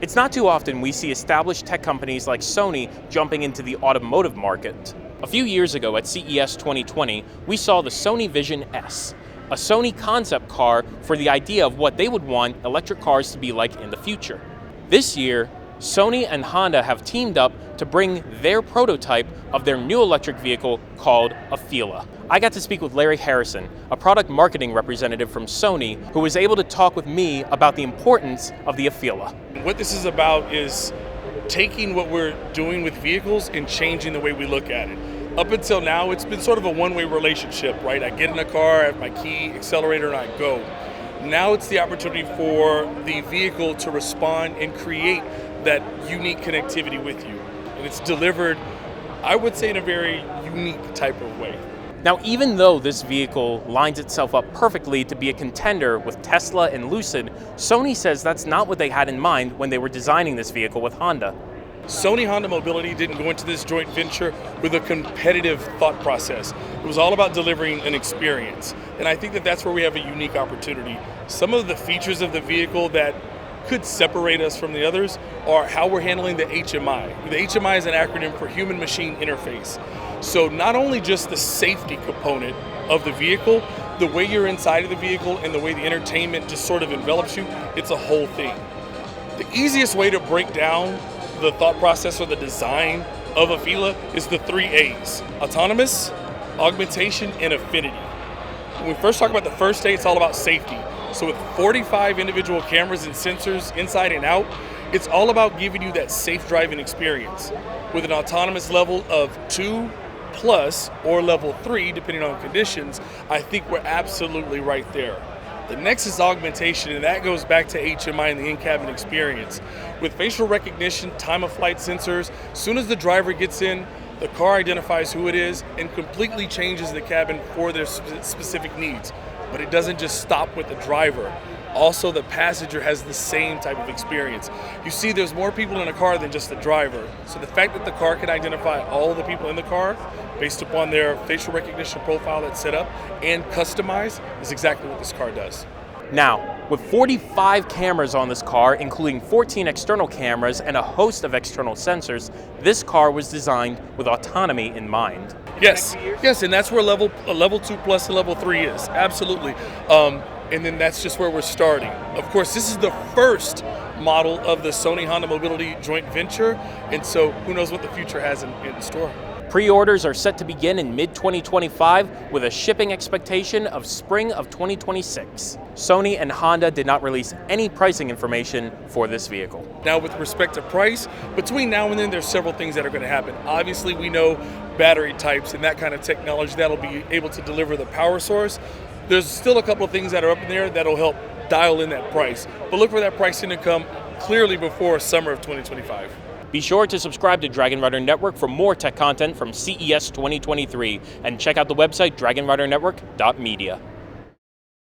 It's not too often we see established tech companies like Sony jumping into the automotive market. A few years ago at CES 2020, we saw the Sony Vision S, a Sony concept car for the idea of what they would want electric cars to be like in the future. This year, Sony and Honda have teamed up to bring their prototype of their new electric vehicle called Afeela. I got to speak with Larry Harrison, a product marketing representative from Sony, who was able to talk with me about the importance of the Afeela. What this is about is taking what we're doing with vehicles and changing the way we look at it. Up until now, it's been sort of a one-way relationship, right? I get in a car, I have my key, accelerator, and I go. Now it's the opportunity for the vehicle to respond and create that unique connectivity with you. And it's delivered, I would say, in a very unique type of way. Now, even though this vehicle lines itself up perfectly to be a contender with Tesla and Lucid, Sony says that's not what they had in mind when they were designing this vehicle with Honda. Sony Honda Mobility didn't go into this joint venture with a competitive thought process. It was all about delivering an experience. And I think that that's where we have a unique opportunity. Some of the features of the vehicle that could separate us from the others are how we're handling the HMI. The HMI is an acronym for Human Machine Interface. So not only just the safety component of the vehicle, the way you're inside of the vehicle and the way the entertainment just sort of envelops you, it's a whole thing. The easiest way to break down the thought process or the design of Afeela is the 3 A's: autonomous, augmentation, and affinity. When we first talk about the first A, it's all about safety. So with 45 individual cameras and sensors inside and out, it's all about giving you that safe driving experience. With an autonomous level of 2+ or level 3, depending on conditions, I think we're absolutely right there. The next is augmentation, and that goes back to HMI and the in-cabin experience. With facial recognition, time-of-flight sensors, as soon as the driver gets in, the car identifies who it is and completely changes the cabin for their specific needs. But it doesn't just stop with the driver. Also, the passenger has the same type of experience. You see, there's more people in a car than just the driver. So the fact that the car can identify all the people in the car based upon their facial recognition profile that's set up and customized is exactly what this car does. Now, with 45 cameras on this car, including 14 external cameras and a host of external sensors, this car was designed with autonomy in mind. Yes, and that's where level 2+ and level 3 is, absolutely. And then that's just where we're starting. Of course, this is the first model of the Sony Honda Mobility joint venture, and so who knows what the future has in store. Pre-orders are set to begin in mid-2025 with a shipping expectation of spring of 2026. Sony and Honda did not release any pricing information for this vehicle. Now, with respect to price, between now and then there's several things that are going to happen. Obviously, we know battery types and that kind of technology that'll be able to deliver the power source. There's still a couple of things that are up in there that'll help dial in that price. But look for that pricing to come clearly before summer of 2025. Be sure to subscribe to Dragon Rider Network for more tech content from CES 2023 and check out the website dragonridernetwork.media.